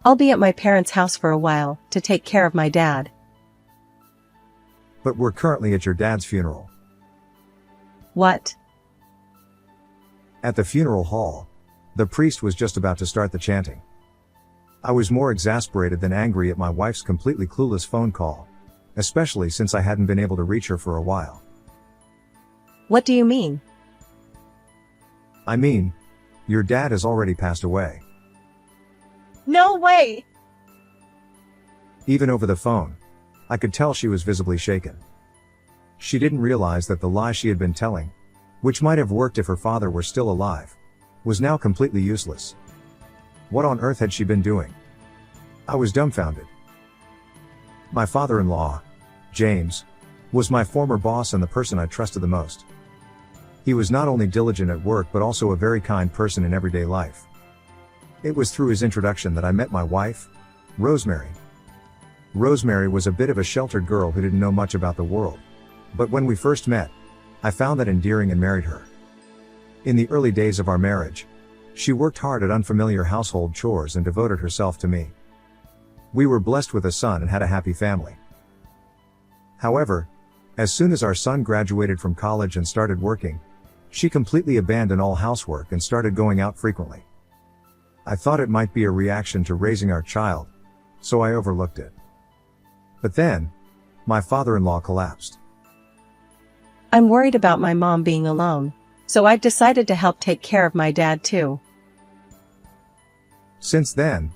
I'll be at my parents' house for a while to take care of my dad. But we're currently at your dad's funeral. What? At the funeral hall, the priest was just about to start the chanting. I was more exasperated than angry at my wife's completely clueless phone call, especially since I hadn't been able to reach her for a while. What do you mean? I mean, your dad has already passed away. No way! Even over the phone, I could tell she was visibly shaken. She didn't realize that the lie she had been telling, which might have worked if her father were still alive, was now completely useless. What on earth had she been doing? I was dumbfounded. My father-in-law, James, was my former boss and the person I trusted the most. He was not only diligent at work but also a very kind person in everyday life. It was through his introduction that I met my wife, Rosemary. Rosemary was a bit of a sheltered girl who didn't know much about the world, but when we first met, I found that endearing and married her. In the early days of our marriage, she worked hard at unfamiliar household chores and devoted herself to me. We were blessed with a son and had a happy family. However, as soon as our son graduated from college and started working, she completely abandoned all housework and started going out frequently. I thought it might be a reaction to raising our child, so I overlooked it. But then, my father-in-law collapsed. I'm worried about my mom being alone, so I've decided to help take care of my dad too. Since then,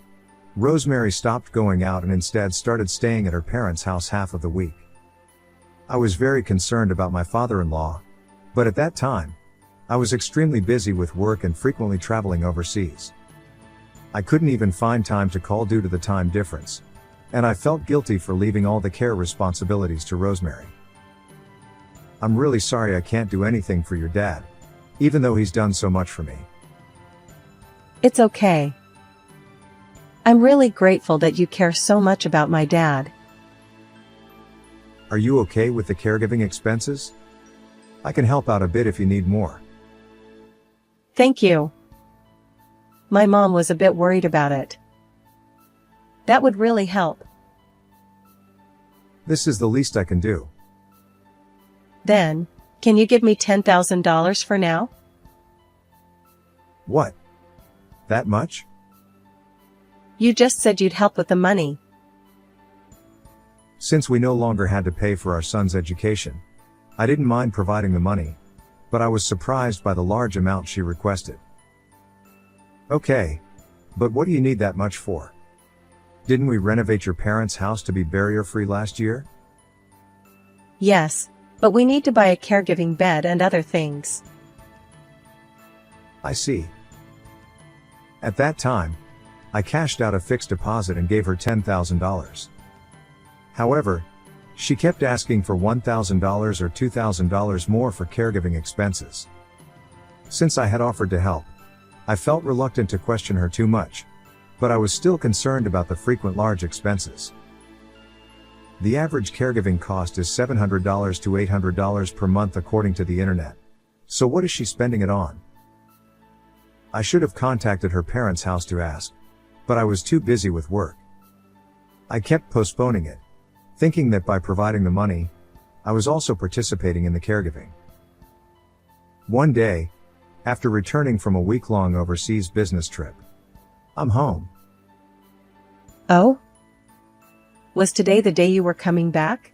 Rosemary stopped going out and instead started staying at her parents' house half of the week. I was very concerned about my father-in-law, but at that time, I was extremely busy with work and frequently traveling overseas. I couldn't even find time to call due to the time difference, and I felt guilty for leaving all the care responsibilities to Rosemary. I'm really sorry I can't do anything for your dad, even though he's done so much for me. It's okay. I'm really grateful that you care so much about my dad. Are you okay with the caregiving expenses? I can help out a bit if you need more. Thank you. My mom was a bit worried about it. That would really help. This is the least I can do. Then, can you give me $10,000 for now? What? That much? You just said you'd help with the money. Since we no longer had to pay for our son's education, I didn't mind providing the money, but I was surprised by the large amount she requested. Okay, but what do you need that much for? Didn't we renovate your parents' house to be barrier-free last year? Yes, but we need to buy a caregiving bed and other things. I see. At that time, I cashed out a fixed deposit and gave her $10,000. However, she kept asking for $1,000 or $2,000 more for caregiving expenses. Since I had offered to help, I felt reluctant to question her too much, but I was still concerned about the frequent large expenses. The average caregiving cost is $700 to $800 per month according to the internet. So what is she spending it on? I should have contacted her parents' house to ask, but I was too busy with work. I kept postponing it, thinking that by providing the money, I was also participating in the caregiving. One day, after returning from a week-long overseas business trip, I'm home. Oh? Was today the day you were coming back?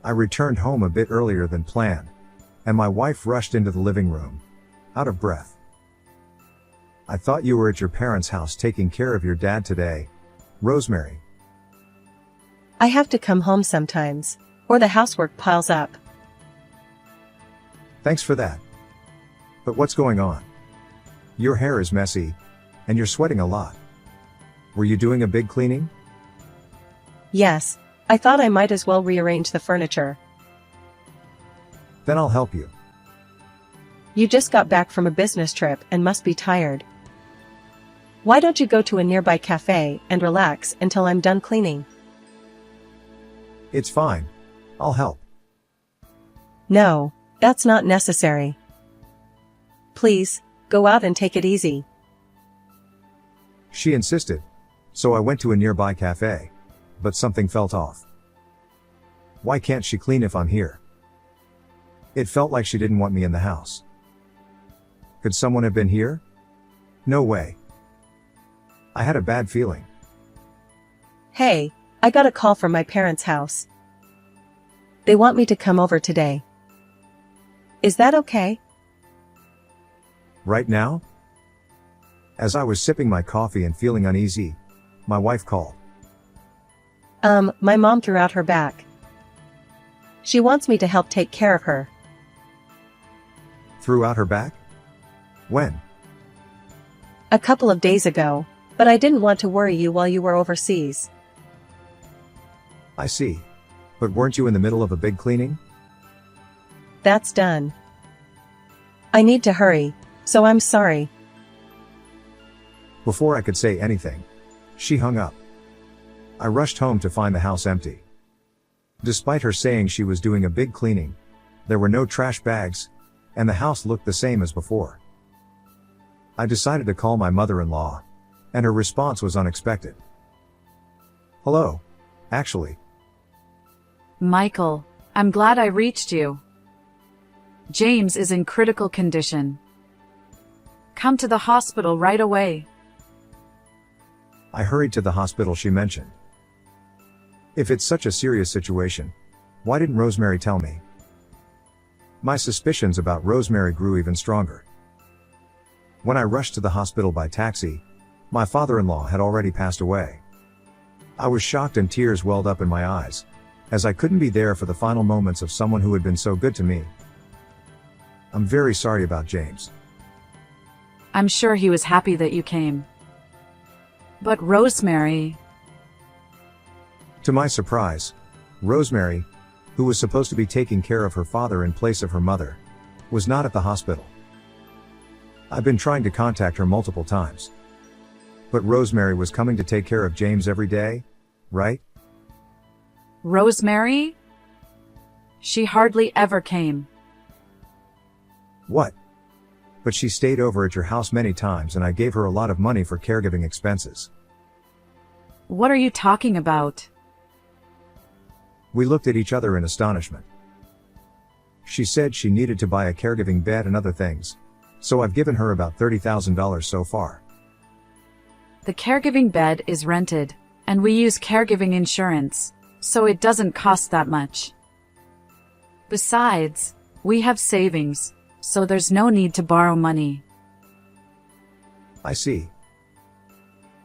I returned home a bit earlier than planned, and my wife rushed into the living room, out of breath. I thought you were at your parents' house taking care of your dad today, Rosemary. I have to come home sometimes, or the housework piles up. Thanks for that. But what's going on? Your hair is messy, and you're sweating a lot. Were you doing a big cleaning? Yes, I thought I might as well rearrange the furniture. Then I'll help you. You just got back from a business trip and must be tired. Why don't you go to a nearby cafe and relax until I'm done cleaning? It's fine. I'll help. No, that's not necessary. Please, go out and take it easy. She insisted, so I went to a nearby cafe. But something felt off. Why can't she clean if I'm here? It felt like she didn't want me in the house. Could someone have been here? No way. I had a bad feeling. Hey, I got a call from my parents' house. They want me to come over today. Is that okay? Right now? As I was sipping my coffee and feeling uneasy, my wife called. My mom threw out her back. She wants me to help take care of her. Threw out her back? When? A couple of days ago, but I didn't want to worry you while you were overseas. I see. But weren't you in the middle of a big cleaning? That's done. I need to hurry, so I'm sorry. Before I could say anything, she hung up. I rushed home to find the house empty. Despite her saying she was doing a big cleaning, there were no trash bags, and the house looked the same as before. I decided to call my mother-in-law, and her response was unexpected. Hello. Actually. Michael, I'm glad I reached you. James is in critical condition. Come to the hospital right away. I hurried to the hospital she mentioned. If it's such a serious situation, why didn't Rosemary tell me? My suspicions about Rosemary grew even stronger. When I rushed to the hospital by taxi, my father-in-law had already passed away. I was shocked and tears welled up in my eyes, as I couldn't be there for the final moments of someone who had been so good to me. I'm very sorry about James. I'm sure he was happy that you came. But Rosemary... To my surprise, Rosemary, who was supposed to be taking care of her father in place of her mother, was not at the hospital. I've been trying to contact her multiple times. But Rosemary was coming to take care of James every day, right? Rosemary? She hardly ever came. What? But she stayed over at your house many times and I gave her a lot of money for caregiving expenses. What are you talking about? We looked at each other in astonishment. She said she needed to buy a caregiving bed and other things, so I've given her about $30,000 so far. The caregiving bed is rented, and we use caregiving insurance, so it doesn't cost that much. Besides, we have savings, so there's no need to borrow money. I see.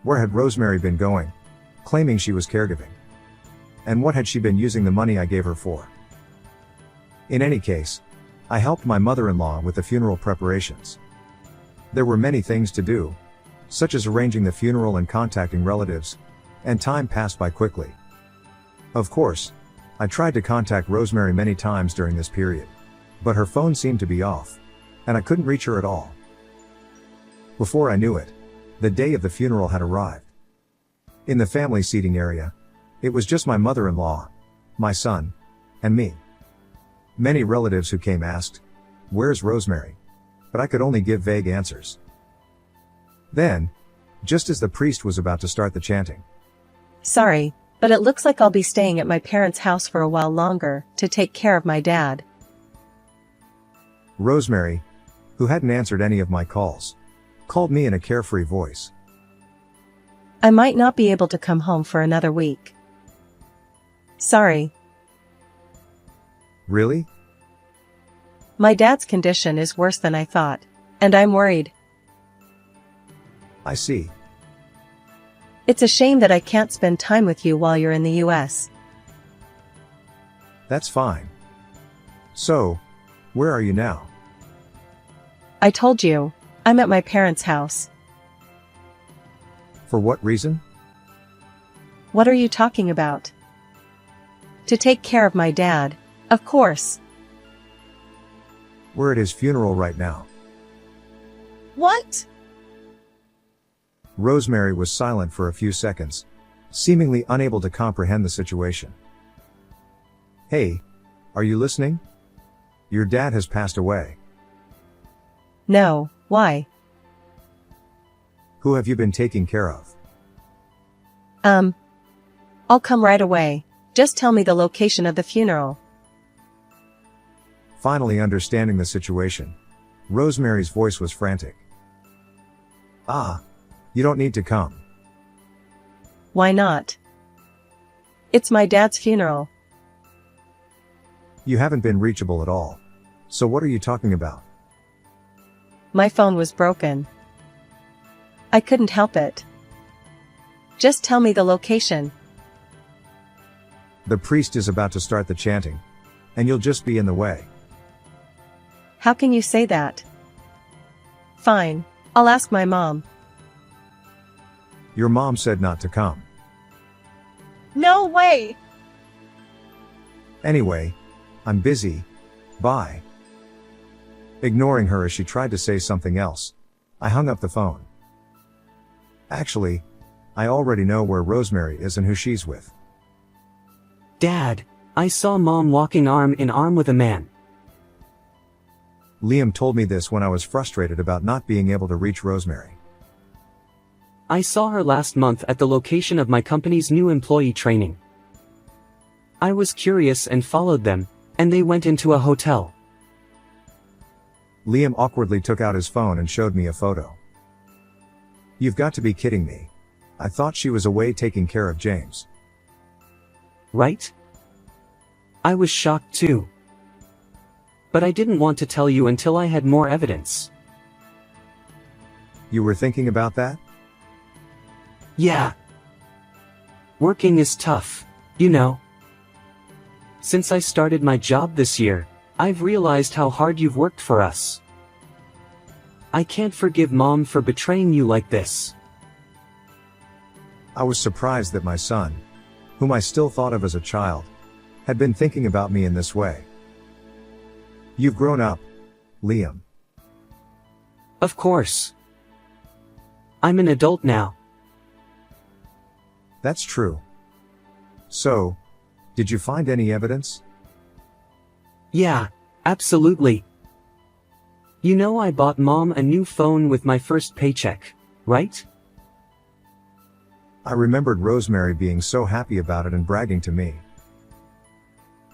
Where had Rosemary been going, claiming she was caregiving? And what had she been using the money I gave her for? In any case, I helped my mother-in-law with the funeral preparations. There were many things to do, such as arranging the funeral and contacting relatives, and time passed by quickly. Of course, I tried to contact Rosemary many times during this period, but her phone seemed to be off, and I couldn't reach her at all. Before I knew it, the day of the funeral had arrived. In the family seating area, it was just my mother-in-law, my son, and me. Many relatives who came asked, "Where's Rosemary?" But I could only give vague answers. Then, just as the priest was about to start the chanting, Sorry, but it looks like I'll be staying at my parents' house for a while longer to take care of my dad. Rosemary, who hadn't answered any of my calls, called me in a carefree voice. I might not be able to come home for another week. Sorry. Really? My dad's condition is worse than I thought, and I'm worried. I see. It's a shame that I can't spend time with you while you're in the US. That's fine. So, where are you now? I told you, I'm at my parents' house. For what reason? What are you talking about? To take care of my dad, of course. We're at his funeral right now. What? Rosemary was silent for a few seconds, seemingly unable to comprehend the situation. Hey, are you listening? Your dad has passed away. No, why? Who have you been taking care of? I'll come right away. Just tell me the location of the funeral. Finally understanding the situation, Rosemary's voice was frantic. Ah, you don't need to come. Why not? It's my dad's funeral. You haven't been reachable at all. So what are you talking about? My phone was broken. I couldn't help it. Just tell me the location. The priest is about to start the chanting, and you'll just be in the way. How can you say that? Fine, I'll ask my mom. Your mom said not to come. No way! Anyway, I'm busy. Bye. Ignoring her as she tried to say something else, I hung up the phone. Actually, I already know where Rosemary is and who she's with. Dad, I saw Mom walking arm in arm with a man. Liam told me this when I was frustrated about not being able to reach Rosemary. I saw her last month at the location of my company's new employee training. I was curious and followed them, and they went into a hotel. Liam awkwardly took out his phone and showed me a photo. You've got to be kidding me. I thought she was away taking care of James. Right? I was shocked too. But I didn't want to tell you until I had more evidence. You were thinking about that? Yeah. Working is tough, you know. Since I started my job this year, I've realized how hard you've worked for us. I can't forgive Mom for betraying you like this. I was surprised that my son, whom I still thought of as a child, had been thinking about me in this way. You've grown up, Liam. Of course. I'm an adult now. That's true. So, did you find any evidence? Yeah, absolutely. You know I bought Mom a new phone with my first paycheck, right? I remembered Rosemary being so happy about it and bragging to me.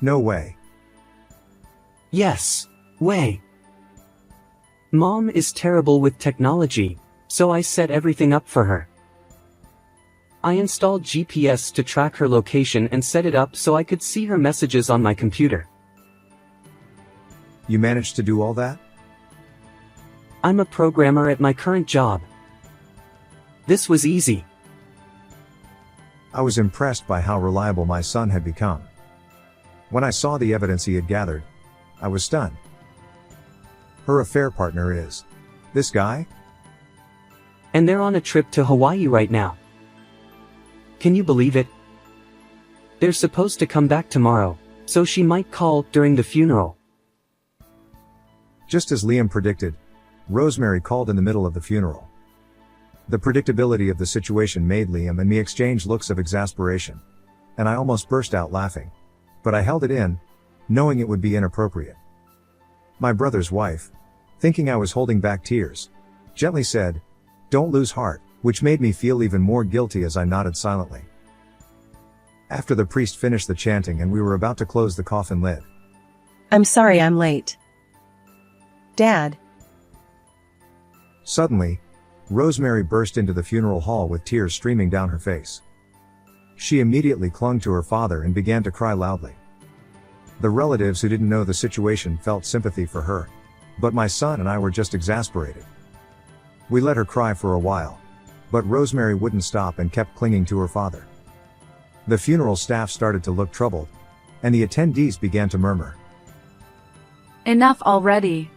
No way. Yes, way. Mom is terrible with technology, so I set everything up for her. I installed GPS to track her location and set it up so I could see her messages on my computer. You managed to do all that? I'm a programmer at my current job. This was easy. I was impressed by how reliable my son had become. When I saw the evidence he had gathered, I was stunned. Her affair partner is this guy? And they're on a trip to Hawaii right now. Can you believe it? They're supposed to come back tomorrow, so she might call during the funeral. Just as Liam predicted, Rosemary called in the middle of the funeral. The predictability of the situation made Liam and me exchange looks of exasperation, and I almost burst out laughing. But I held it in, knowing it would be inappropriate. My brother's wife, thinking I was holding back tears, gently said, "Don't lose heart," which made me feel even more guilty as I nodded silently. After the priest finished the chanting and we were about to close the coffin lid. I'm sorry I'm late. Dad. Suddenly, Rosemary burst into the funeral hall with tears streaming down her face. She immediately clung to her father and began to cry loudly. The relatives who didn't know the situation felt sympathy for her, but my son and I were just exasperated. We let her cry for a while, but Rosemary wouldn't stop and kept clinging to her father. The funeral staff started to look troubled, and the attendees began to murmur. Enough already.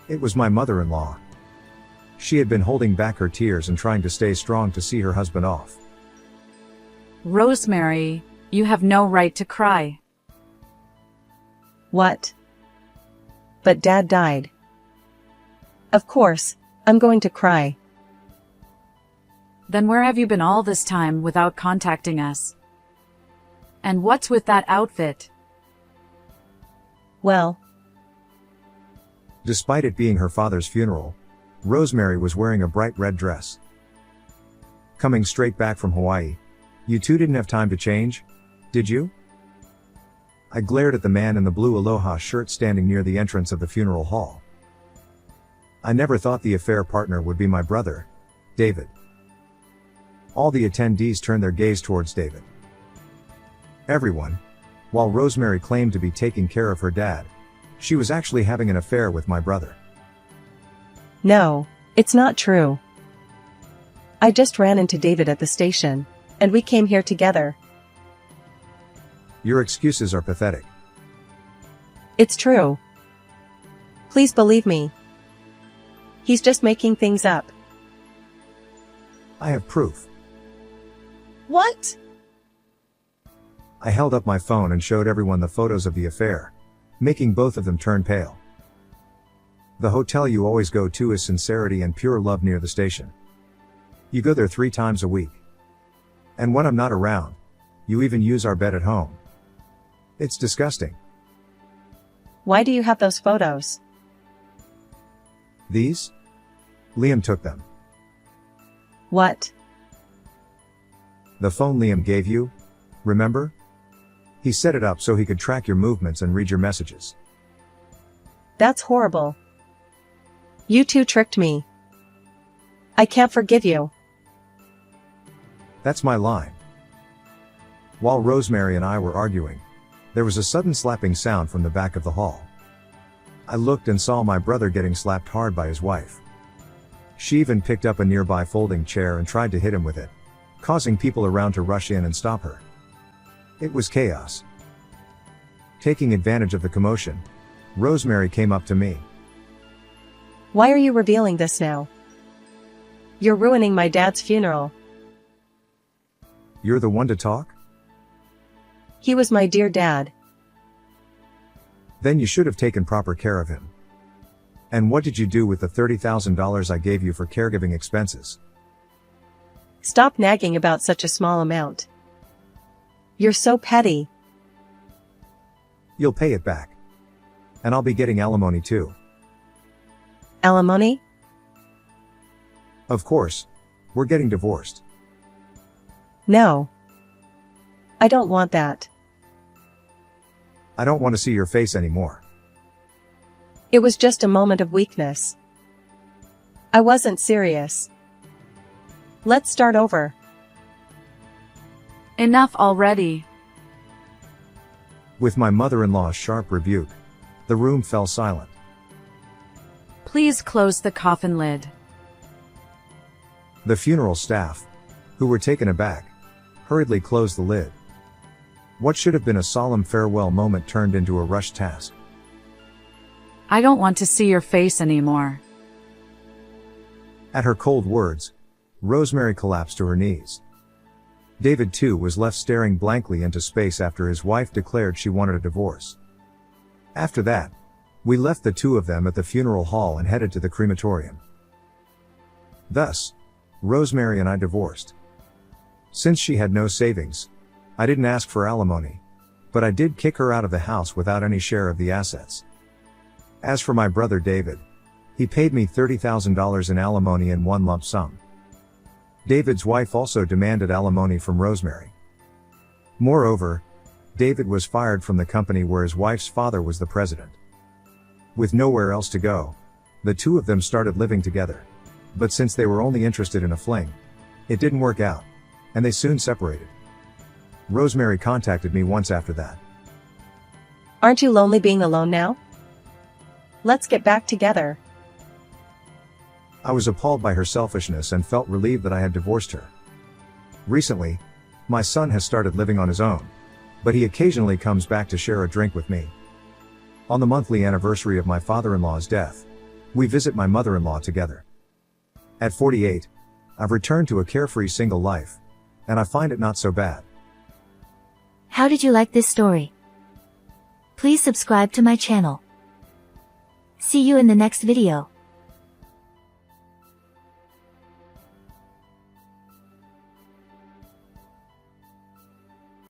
It was my mother-in-law. She had been holding back her tears and trying to stay strong to see her husband off. Rosemary, you have no right to cry. What? But Dad died. Of course, I'm going to cry. Then where have you been all this time without contacting us? And what's with that outfit? Well, Despite it being her father's funeral, Rosemary was wearing a bright red dress. Coming straight back from Hawaii. You two didn't have time to change, did you? I glared at the man in the blue aloha shirt standing near the entrance of the funeral hall. I never thought the affair partner would be my brother, David. All the attendees turned their gaze towards David. Everyone, while Rosemary claimed to be taking care of her dad, she was actually having an affair with my brother. No, it's not true. I just ran into David at the station, and we came here together. Your excuses are pathetic. It's true. Please believe me. He's just making things up. I have proof. What? I held up my phone and showed everyone the photos of the affair, making both of them turn pale. The hotel you always go to is Sincerity and Pure Love near the station. You go there 3 times a week. And when I'm not around, you even use our bed at home. It's disgusting. Why do you have those photos? These? Liam took them. What? The phone Liam gave you, remember? He set it up so he could track your movements and read your messages. That's horrible. You two tricked me. I can't forgive you. That's my line. While Rosemary and I were arguing, there was a sudden slapping sound from the back of the hall. I looked and saw my brother getting slapped hard by his wife. She even picked up a nearby folding chair and tried to hit him with it, causing people around to rush in and stop her. It was chaos. Taking advantage of the commotion, Rosemary came up to me. Why are you revealing this now? You're ruining my dad's funeral. You're the one to talk? He was my dear dad. Then you should have taken proper care of him. And what did you do with the $30,000 I gave you for caregiving expenses? Stop nagging about such a small amount. You're so petty. You'll pay it back. And I'll be getting alimony too. Alimony? Of course. We're getting divorced. No. I don't want that. I don't want to see your face anymore. It was just a moment of weakness. I wasn't serious. Let's start over. Enough already. With my mother-in-law's sharp rebuke, the room fell silent. Please close the coffin lid. The funeral staff, who were taken aback, hurriedly closed the lid. What should have been a solemn farewell moment turned into a rushed task. I don't want to see your face anymore. At her cold words, Rosemary collapsed to her knees. David too was left staring blankly into space after his wife declared she wanted a divorce. After that, we left the two of them at the funeral hall and headed to the crematorium. Thus, Rosemary and I divorced. Since she had no savings, I didn't ask for alimony, but I did kick her out of the house without any share of the assets. As for my brother David, he paid me $30,000 in alimony in one lump sum. David's wife also demanded alimony from Rosemary. Moreover, David was fired from the company where his wife's father was the president. With nowhere else to go, the two of them started living together. But since they were only interested in a fling, it didn't work out, and they soon separated. Rosemary contacted me once after that. Aren't you lonely being alone now? Let's get back together. I was appalled by her selfishness and felt relieved that I had divorced her. Recently, my son has started living on his own, but he occasionally comes back to share a drink with me. On the monthly anniversary of my father-in-law's death, we visit my mother-in-law together. At 48, I've returned to a carefree single life, and I find it not so bad. How did you like this story? Please subscribe to my channel. See you in the next video.